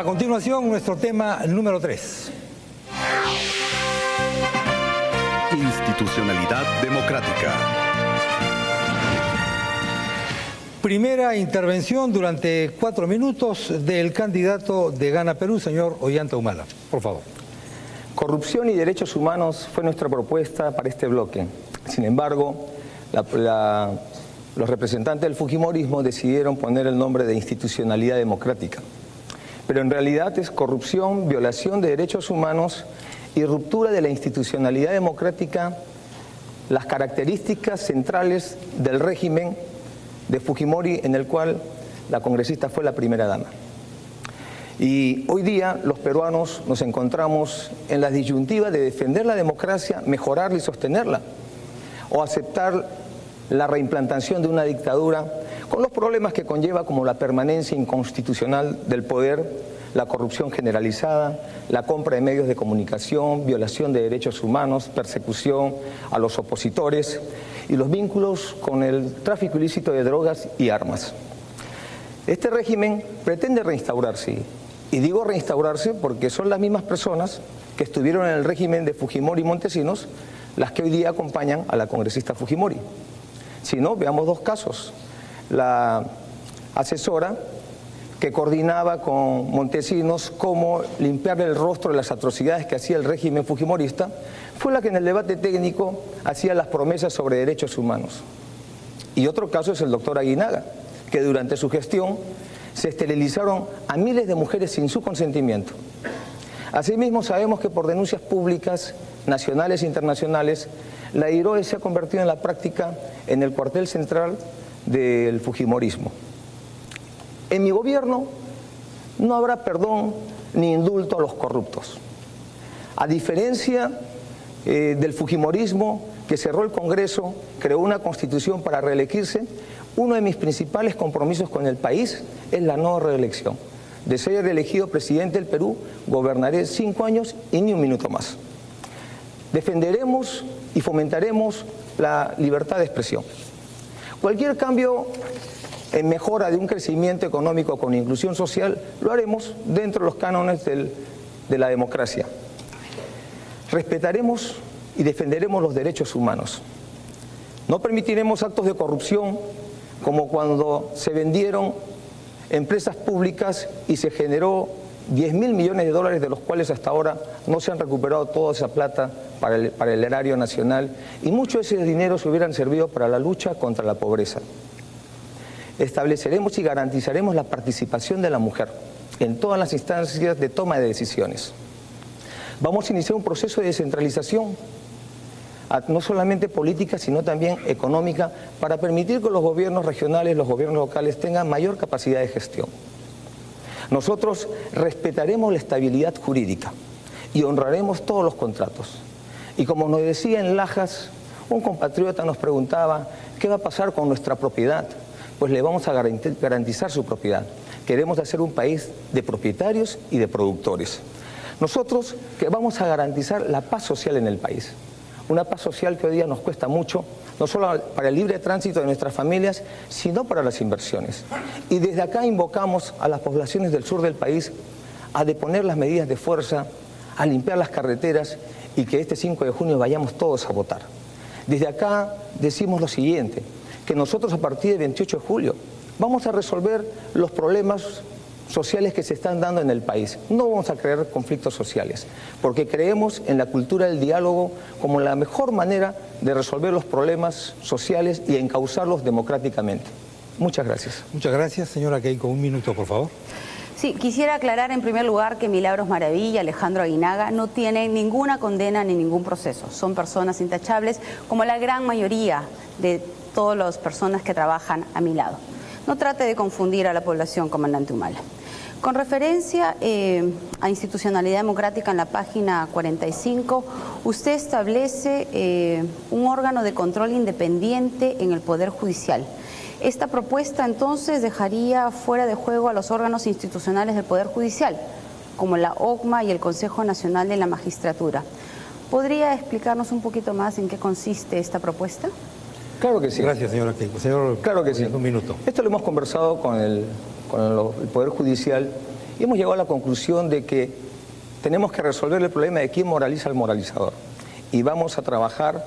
continuación, nuestro tema número 3. Institucionalidad democrática. Primera intervención durante 4 minutos del candidato de Gana Perú, señor Ollanta Humala. Por favor. Corrupción y derechos humanos fue nuestra propuesta para este bloque. Sin embargo, los representantes del Fujimorismo decidieron poner el nombre de institucionalidad democrática. Pero en realidad es corrupción, violación de derechos humanos y ruptura de la institucionalidad democrática, las características centrales del régimen de Fujimori, en el cual la congresista fue la primera dama. Y hoy día los peruanos nos encontramos en la disyuntiva de defender la democracia, mejorarla y sostenerla, o aceptar la reimplantación de una dictadura con los problemas que conlleva, como la permanencia inconstitucional del poder, la corrupción generalizada, la compra de medios de comunicación, violación de derechos humanos, persecución a los opositores y los vínculos con el tráfico ilícito de drogas y armas. Este régimen pretende reinstaurarse, y digo reinstaurarse porque son las mismas personas que estuvieron en el régimen de Fujimori y Montesinos las que hoy día acompañan a la congresista Fujimori. Si no, veamos 2 casos. La asesora que coordinaba con Montesinos cómo limpiar el rostro de las atrocidades que hacía el régimen fujimorista, fue la que en el debate técnico hacía las promesas sobre derechos humanos. Y otro caso es el doctor Aguinaga, que durante su gestión se esterilizaron a miles de mujeres sin su consentimiento. Asimismo, sabemos que por denuncias públicas, nacionales e internacionales, la IROE se ha convertido en la práctica en el cuartel central del Fujimorismo. En mi gobierno no habrá perdón ni indulto a los corruptos. A diferencia del Fujimorismo, que cerró el Congreso, creó una constitución para reelegirse, uno de mis principales compromisos con el país es la no reelección. De ser reelegido presidente del Perú, gobernaré 5 años y ni un minuto más. Defenderemos y fomentaremos la libertad de expresión. Cualquier cambio en mejora de un crecimiento económico con inclusión social lo haremos dentro de los cánones de la democracia. Respetaremos y defenderemos los derechos humanos. No permitiremos actos de corrupción como cuando se vendieron empresas públicas y se generó 10.000 millones de dólares, de los cuales hasta ahora no se han recuperado toda esa plata para el erario nacional, y mucho de ese dinero se hubieran servido para la lucha contra la pobreza. Estableceremos y garantizaremos la participación de la mujer en todas las instancias de toma de decisiones. Vamos a iniciar un proceso de descentralización, no solamente política, sino también económica, para permitir que los gobiernos regionales, los gobiernos locales tengan mayor capacidad de gestión. Nosotros respetaremos la estabilidad jurídica y honraremos todos los contratos. Y como nos decía en Lajas, un compatriota nos preguntaba, ¿qué va a pasar con nuestra propiedad? Pues le vamos a garantizar su propiedad. Queremos hacer un país de propietarios y de productores. Nosotros que vamos a garantizar la paz social en el país. Una paz social que hoy día nos cuesta mucho, no solo para el libre tránsito de nuestras familias, sino para las inversiones. Y desde acá invocamos a las poblaciones del sur del país a deponer las medidas de fuerza, a limpiar las carreteras y que este 5 de junio vayamos todos a votar. Desde acá decimos lo siguiente, que nosotros a partir del 28 de julio vamos a resolver los problemas sociales que se están dando en el país. No vamos a crear conflictos sociales, porque creemos en la cultura del diálogo como la mejor manera de resolver los problemas sociales y encauzarlos democráticamente. Muchas gracias. Muchas gracias, señora Keiko. 1 minuto, por favor. Sí, quisiera aclarar en primer lugar que Milagros Maravilla y Alejandro Aguinaga no tienen ninguna condena ni ningún proceso. Son personas intachables, como la gran mayoría de todas las personas que trabajan a mi lado. No trate de confundir a la población, comandante Humala. Con referencia a institucionalidad democrática, en la página 45, usted establece un órgano de control independiente en el Poder Judicial. Esta propuesta entonces dejaría fuera de juego a los órganos institucionales del Poder Judicial, como la OCMA y el Consejo Nacional de la Magistratura. ¿Podría explicarnos un poquito más en qué consiste esta propuesta? Claro que sí. Gracias, señora Keiko. Señor, claro que sí. 1 minuto. Esto lo hemos conversado con el Poder Judicial y hemos llegado a la conclusión de que tenemos que resolver el problema de quién moraliza al moralizador. Y vamos a trabajar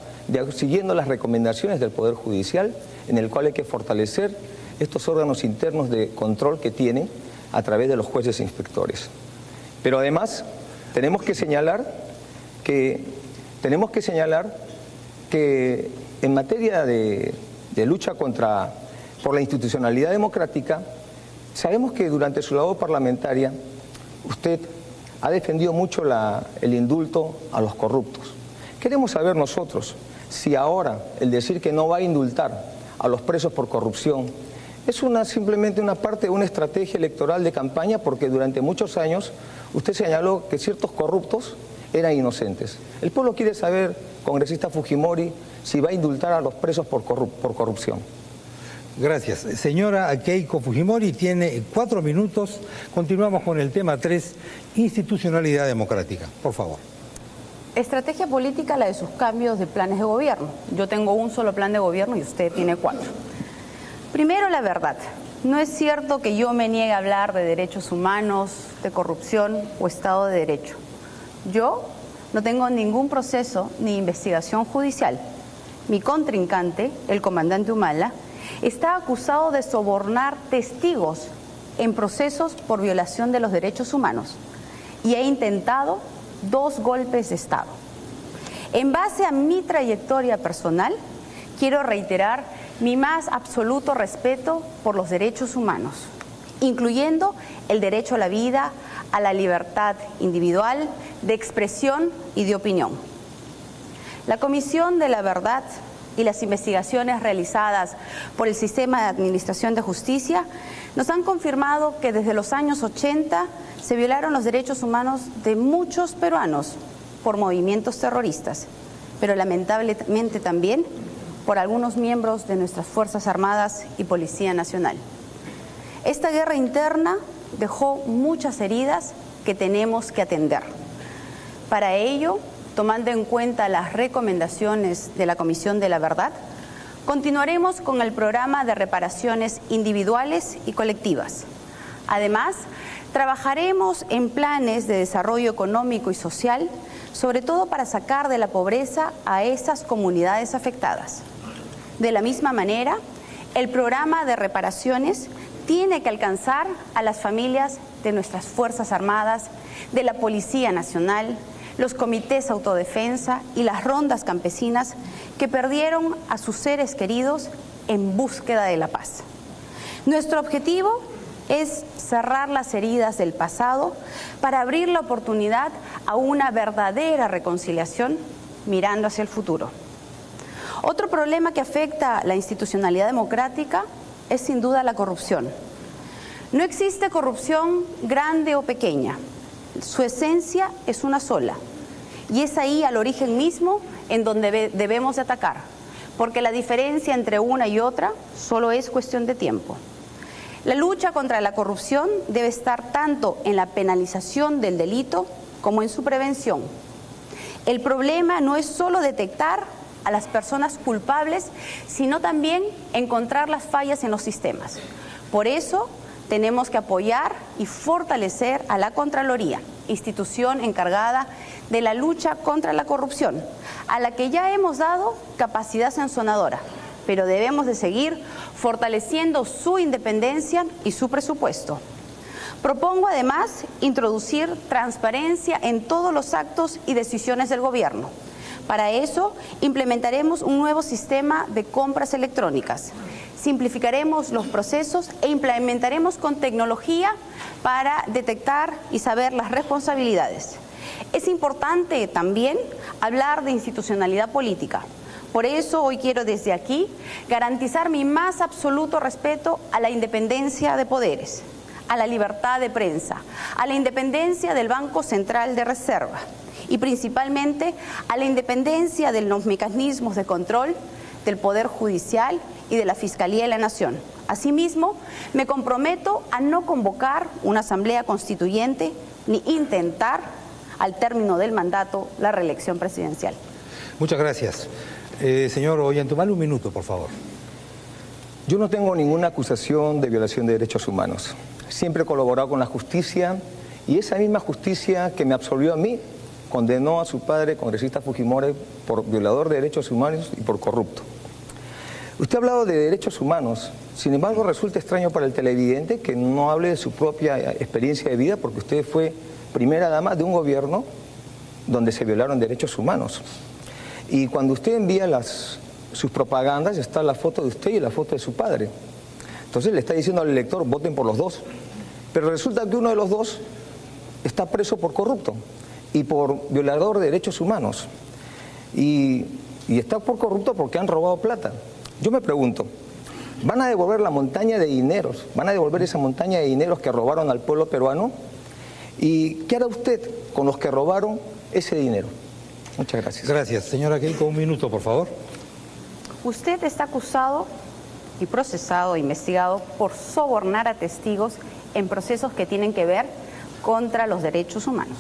siguiendo las recomendaciones del Poder Judicial, en el cual hay que fortalecer estos órganos internos de control que tienen a través de los jueces e inspectores. Pero además tenemos que señalar que en materia de lucha por la institucionalidad democrática, sabemos que durante su labor parlamentaria usted ha defendido mucho el indulto a los corruptos. Queremos saber nosotros si ahora el decir que no va a indultar a los presos por corrupción es simplemente una parte de una estrategia electoral de campaña, porque durante muchos años usted señaló que ciertos corruptos eran inocentes. El pueblo quiere saber, congresista Fujimori, si va a indultar a los presos por corrupción. Gracias. Señora Keiko Fujimori, tiene 4 minutos. Continuamos con el tema 3, institucionalidad democrática. Por favor. Estrategia política, la de sus cambios de planes de gobierno. Yo tengo un solo plan de gobierno y usted tiene 4. Primero, la verdad. No es cierto que yo me niegue a hablar de derechos humanos, de corrupción o Estado de Derecho. Yo no tengo ningún proceso ni investigación judicial. Mi contrincante, el comandante Humala, está acusado de sobornar testigos en procesos por violación de los derechos humanos y ha intentado 2 golpes de Estado. En base a mi trayectoria personal, quiero reiterar mi más absoluto respeto por los derechos humanos, incluyendo el derecho a la vida, a la libertad individual, de expresión y de opinión. La Comisión de la Verdad y las investigaciones realizadas por el Sistema de Administración de Justicia nos han confirmado que desde los años 80 se violaron los derechos humanos de muchos peruanos por movimientos terroristas, pero lamentablemente también por algunos miembros de nuestras Fuerzas Armadas y Policía Nacional. Esta guerra interna dejó muchas heridas que tenemos que atender. Para ello, tomando en cuenta las recomendaciones de la Comisión de la Verdad, continuaremos con el programa de reparaciones individuales y colectivas. Además, trabajaremos en planes de desarrollo económico y social, sobre todo para sacar de la pobreza a esas comunidades afectadas. De la misma manera, el programa de reparaciones tiene que alcanzar a las familias de nuestras Fuerzas Armadas, de la Policía Nacional, los comités de autodefensa y las rondas campesinas que perdieron a sus seres queridos en búsqueda de la paz. Nuestro objetivo es cerrar las heridas del pasado para abrir la oportunidad a una verdadera reconciliación mirando hacia el futuro. Otro problema que afecta la institucionalidad democrática es sin duda la corrupción. No existe corrupción grande o pequeña. Su esencia es una sola. Y es ahí, al origen mismo, en donde debemos de atacar, porque la diferencia entre una y otra solo es cuestión de tiempo. La lucha contra la corrupción debe estar tanto en la penalización del delito como en su prevención. El problema no es solo detectar a las personas culpables, sino también encontrar las fallas en los sistemas. Por eso tenemos que apoyar y fortalecer a la Contraloría, institución encargada de la lucha contra la corrupción, a la que ya hemos dado capacidad sancionadora, pero debemos de seguir fortaleciendo su independencia y su presupuesto. Propongo además introducir transparencia en todos los actos y decisiones del gobierno. Para eso implementaremos un nuevo sistema de compras electrónicas. Simplificaremos los procesos e implementaremos con tecnología para detectar y saber las responsabilidades. Es importante también hablar de institucionalidad política. Por eso hoy quiero desde aquí garantizar mi más absoluto respeto a la independencia de poderes, a la libertad de prensa, a la independencia del Banco Central de Reserva y principalmente a la independencia de los mecanismos de control del Poder Judicial y de la Fiscalía de la Nación. Asimismo, me comprometo a no convocar una asamblea constituyente ni intentar, al término del mandato, la reelección presidencial. Muchas gracias. Señor Ollanthumal, un minuto, por favor. Yo no tengo ninguna acusación de violación de derechos humanos. siempre he colaborado con la justicia y esa misma justicia que me absolvió a mí condenó a su padre, congresista Fujimori, por violador de derechos humanos y por corrupto. Usted ha hablado de derechos humanos, sin embargo resulta extraño para el televidente que no hable de su propia experiencia de vida porque usted fue primera dama de un gobierno donde se violaron derechos humanos. Y cuando usted envía sus propagandas está la foto de usted y la foto de su padre. Entonces le está diciendo al elector, voten por los dos. Pero resulta que uno de los dos está preso por corrupto y por violador de derechos humanos. Y está por corrupto porque han robado plata. Yo me pregunto, ¿van a devolver la montaña de dineros? ¿Van a devolver esa montaña de dineros que robaron al pueblo peruano? ¿Y qué hará usted con los que robaron ese dinero? Muchas gracias. Gracias. Señora Keiko, un minuto, por favor. Usted está acusado y procesado, investigado por sobornar a testigos en procesos que tienen que ver contra los derechos humanos.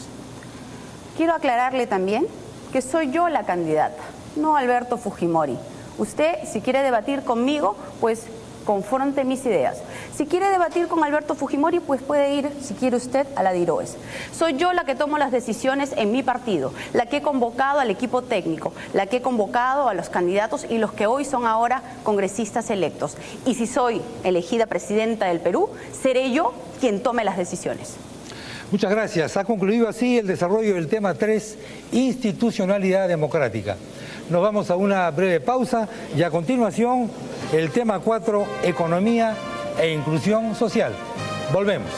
Quiero aclararle también que soy yo la candidata, no Alberto Fujimori. Usted, si quiere debatir conmigo, pues confronte mis ideas. Si quiere debatir con Alberto Fujimori, pues puede ir, si quiere usted, a la DIROES. Soy yo la que tomo las decisiones en mi partido, la que he convocado al equipo técnico, la que he convocado a los candidatos y los que hoy son ahora congresistas electos. Y si soy elegida presidenta del Perú, seré yo quien tome las decisiones. Muchas gracias. Ha concluido así el desarrollo del tema 3, institucionalidad democrática. Nos vamos a una breve pausa y a continuación el tema 4, economía e inclusión social. Volvemos.